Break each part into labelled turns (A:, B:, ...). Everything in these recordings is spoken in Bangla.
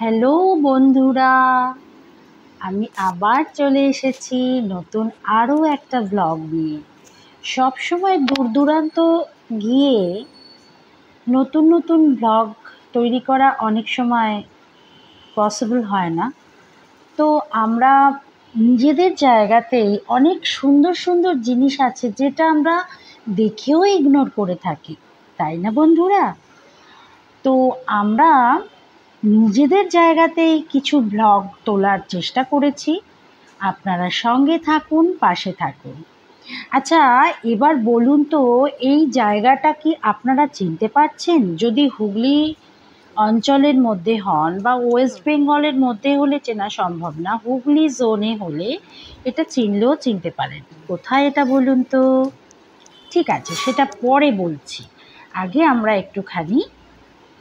A: হ্যালো বন্ধুরা, আমি আবার চলে এসেছি নতুন আরও একটা ব্লগ নিয়ে। সবসময় দূর দূরান্ত গিয়ে নতুন নতুন ব্লগ তৈরি করা অনেক সময় পসিবল হয় না। তো আমরা নিজেদের জায়গাতেই অনেক সুন্দর সুন্দর জিনিস আছে যেটা আমরা দেখেও ইগনোর করে থাকি, তাই না বন্ধুরা? তো আমরা নিজেদের জায়গাতেই কিছু ব্লগ তোলার চেষ্টা করেছি। আপনারা সঙ্গে থাকুন, পাশে থাকুন। আচ্ছা, এবার বলুন তো, এই জায়গাটা কি আপনারা চিনতে পারছেন? যদি হুগলি অঞ্চলের মধ্যে হন বা ওয়েস্ট বেঙ্গলের মধ্যে হলে চেনা সম্ভব না, হুগলি জোনে হলে এটা চিনলেও চিনতে পারেন। কোথায় এটা বলুন তো? ঠিক আছে, সেটা পরে বলছি। আগে আমরা একটুখানি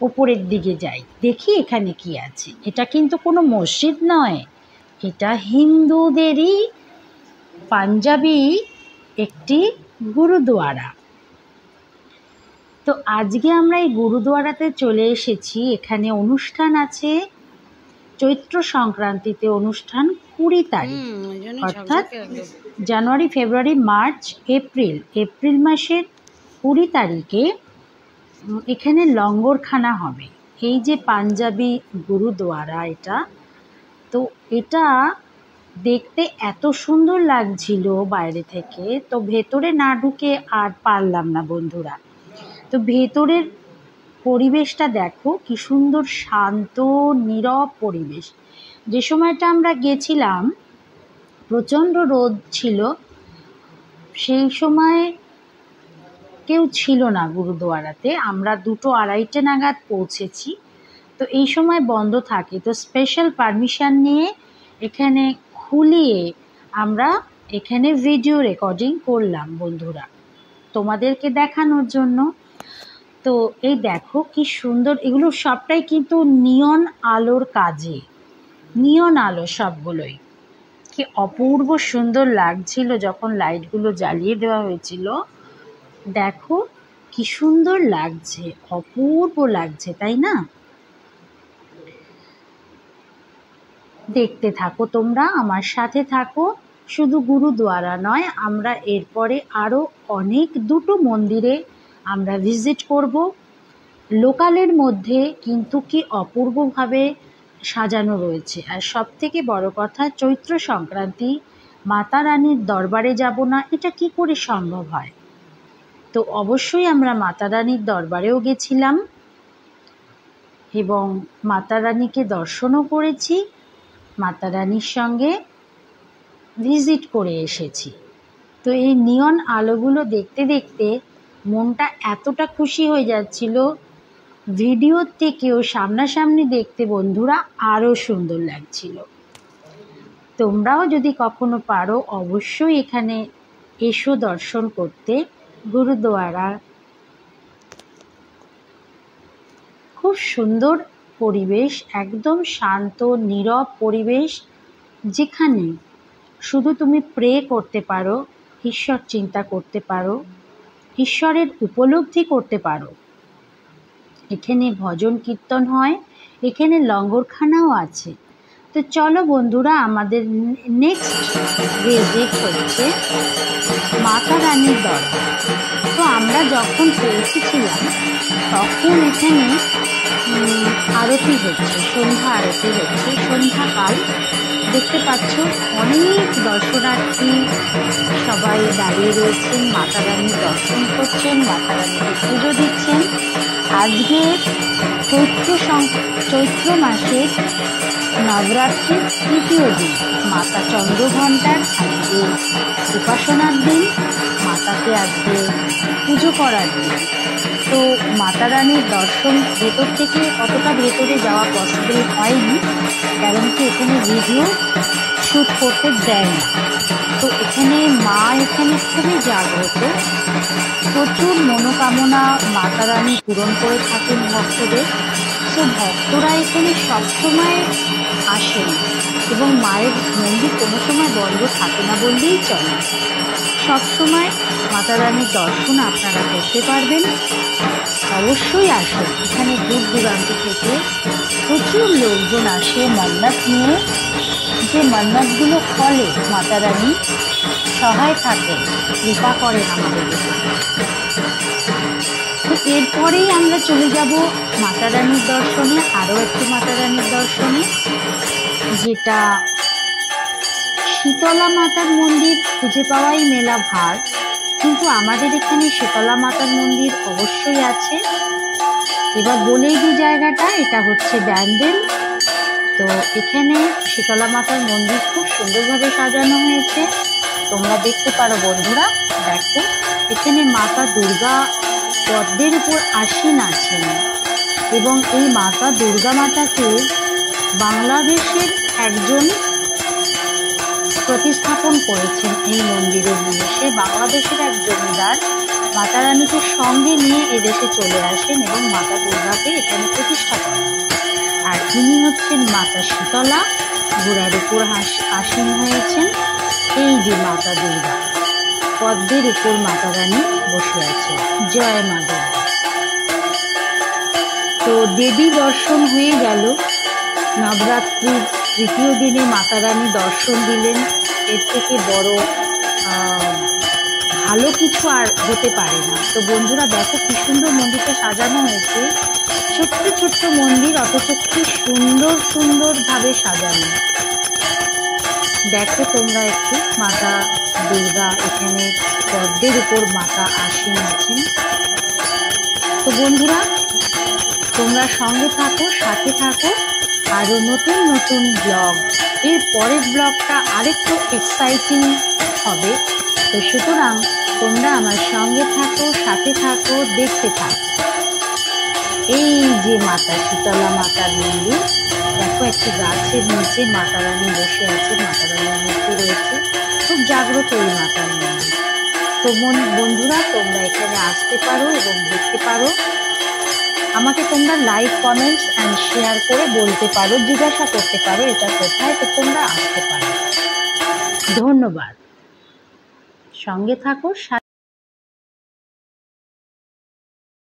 A: উপরের দিকে যাই, দেখি এখানে কি আছে। এটা কিন্তু কোনো মসজিদ নয়, এটা হিন্দুদেরই পাঞ্জাবি একটি গুরুদুয়ারা। তো আজকে আমরা এই গুরুদুয়ারাতে চলে এসেছি। এখানে অনুষ্ঠান আছে, চৈত্র সংক্রান্তিতে অনুষ্ঠান 20 তারিখ, অর্থাৎ জানুয়ারি, ফেব্রুয়ারি, মার্চ, এপ্রিল মাসের 20 তারিখে এখানে লঙ্গরখানা হবে। এই যে পাঞ্জাবি গুরুদুয়ারা এটা, তো এটা দেখতে এত সুন্দর লাগছিল বাইরে থেকে, তো ভেতরে না ঢুকে আর পারলাম না বন্ধুরা। তো ভেতরের পরিবেশটা দেখো কি সুন্দর, শান্ত নীরব পরিবেশ। যে সময়টা আমরা গেছিলাম প্রচণ্ড রোদ ছিল, সেই সময় কেউ ছিল না গুরুদুয়ারাতে। আমরা 2-2:30 নাগাদ পৌঁছেছি, তো এই সময় বন্ধ থাকে। তো স্পেশাল পারমিশন নিয়ে এখানে খুলিয়ে আমরা এখানে ভিডিও রেকর্ডিং করলাম বন্ধুরা, তোমাদেরকে দেখানোর জন্য। তো এই দেখো কি সুন্দর, এগুলো সবটাই কিন্তু নিয়ন আলোর কাজে, নিয়ন আলো সবগুলোই। কি অপূর্ব সুন্দর লাগছিল যখন লাইটগুলো জ্বালিয়ে দেওয়া হয়েছিল। দেখো কি সুন্দর লাগছে, অপূর্ব লাগছে, তাই না? দেখতে থাকো তোমরা, আমার সাথে থাকো। শুধু গুরুদুয়ারা নয়, আমরা এরপরে আরও অনেক 2টো মন্দিরে আমরা ভিজিট করব। লোকালের মধ্যে কিন্তু কি অপূর্বভাবে সাজানো রয়েছে। আর সবথেকে বড় কথা, চৈত্র সংক্রান্তি, মাতা রানীর দরবারে যাব না, এটা কি করে সম্ভব হয়? তো অবশ্যই আমরা মাতা রানীর দরবারেও গেছিলাম এবং মাতা রানীকে দর্শনও করেছি, মাতা রানীর সঙ্গে ভিজিট করে এসেছি। তো এই নিয়ন আলোগুলো দেখতে দেখতে মনটা এতটা খুশি হয়ে যাচ্ছিল, ভিডিওর থেকেও সামনাসামনি দেখতে বন্ধুরা আরও সুন্দর লাগছিল। তোমরাও যদি কখনো পারো অবশ্যই এখানে এসো দর্শন করতে। গুরুদুয়ারা খুব সুন্দর পরিবেশ, একদম শান্ত নীরব পরিবেশ, যেখানে শুধু তুমি প্রে করতে পারো, ঈশ্বর চিন্তা করতে পারো, ঈশ্বরের উপলব্ধি করতে পারো। এখানে ভজন কীর্তন হয়, এখানে লঙ্গরখানাও আছে। তো চলো বন্ধুরা, আমাদের নেক্সট ভিজিট হচ্ছে মাতা রানীর দরবার। তো আমরা যখন পৌঁছেছিলাম তখন এখানে আরতি হচ্ছে, সন্ধ্যা আরতি হচ্ছে, সন্ধ্যাকাল। দেখতে পাচ্ছ অনেক দর্শনার্থী সবাই দাঁড়িয়ে রয়েছেন, মাতা রানীর দর্শন করছেন, মাতা রানীকে পুজো দিচ্ছেন। আজকে চৈত্র মাসের নবরাত্রির 3য় দিন, মাতা চন্দ্রঘণ্টার আজকে উপাসনার দিন, মাতাকে আজকে পুজো করার দিন। তো মাতা রানীর দর্শন ভেতর থেকে অতটা ভেতরে যাওয়া পসিবল হয়নি, কারণ কি এখানে ভিডিও শ্যুট করতে দেয় না। তো এখানে মা এখানে খুবই জাগ্রত, প্রচুর মনোকামনা মাতা রানী পূরণ করে থাকেন ভক্তদের। তো ভক্তরা এখানে সবসময় আসেন এবং মায়ের মন্দির কোনো সময় বন্ধ থাকে না বললেই চলে। সবসময় মাতা রানীর দর্শন আপনারা করতে পারবেন। অবশ্যই আসুন, এখানে দূর দূরান্ত থেকে প্রচুর লোকজন আসে মান্নাত নিয়ে, যে মান্নাতগুলো ফলে মাতা রানী সহায় থাকেন, কৃপা করেন আমাদের উপর। তো এরপরেই আমরা চলে যাব মাতা রানীর দর্শনে, আরও একটি মাতা রানীর দর্শনে, যেটা শীতলা মাতার মন্দির। খুঁজে পাওয়াই মেলা ভার, কিন্তু আমাদের এখানে শীতলা মাতার মন্দির অবশ্যই আছে। এবার বলেই দিই জায়গাটা, এটা হচ্ছে ব্যান্ডেল। তো এখানে শীতলা মাতার মন্দির খুব সুন্দরভাবে সাজানো হয়েছে, তোমরা দেখতে পারো বন্ধুরা। দেখো এখানে মাতা দুর্গা পদ্মের উপর আসীন আছেন, এবং এই মাতা দুর্গা মাতাকে বাংলাদেশের একজন প্রতিস্থাপন করেছেন এই মন্দিরের নিয়ে। সে বাংলাদেশের এক জমিদার মাতা রানীকে সঙ্গে নিয়ে এদেশে চলে আসেন এবং মাতা দুর্গাকে এখানে প্রতিষ্ঠা করেন। আর ইনি হচ্ছেন মাতা শীতলা, ঘোড়ার উপর আসীন হয়েছেন। এই যে মাতা দুর্গা, পদ্মের উপর মাতা রানী বসে আছে। জয় মা দুর্গা। তো দেবী দর্শন হয়ে গেল। নবরাত্রির তৃতীয় দিনে মাতা রানী দর্শন দিলেন। এর থেকে বড় ভালো কিছু আর হতে পারে না। তো বন্ধুরা দেখো কি সুন্দর মন্দিরটা সাজানো হয়েছে, ছোট্ট ছোট্ট মন্দির, অথচ কি সুন্দর সুন্দরভাবে সাজানো। দেখো তোমরা একটু, মাতা দুর্গা এখানে পদ্মের উপর মাতা আসীন আছেন। তো বন্ধুরা তোমরা সঙ্গে থাকো, সাথে থাকো, আরও নতুন নতুন ব্লগ। এর পরের ব্লগটা আরেকটু এক্সাইটিং হবে। তো সুতরাং তোমরা আমার সঙ্গে থাকো, সাথে থাকো, দেখতে থাকো। এই যে মাতা শীতলা মাতার মন্দির, দেখো একটি গাছের নিচে মাতা রানী বসে আছে, মাতা রানীর মূর্তি রয়েছে। খুব জাগ্রত এই মাতার মন্দির। তো বন্ধুরা তোমরা এখানে আসতে পারো এবং দেখতে পারো। আমাকে তোমরা লাইক, কমেন্টস অ্যান্ড শেয়ার করে বলতে পারো, জিজ্ঞাসা করতে পারো এটা কোথায়। তো তোমরা আসতে পারো। ধন্যবাদ। সঙ্গে থাকো।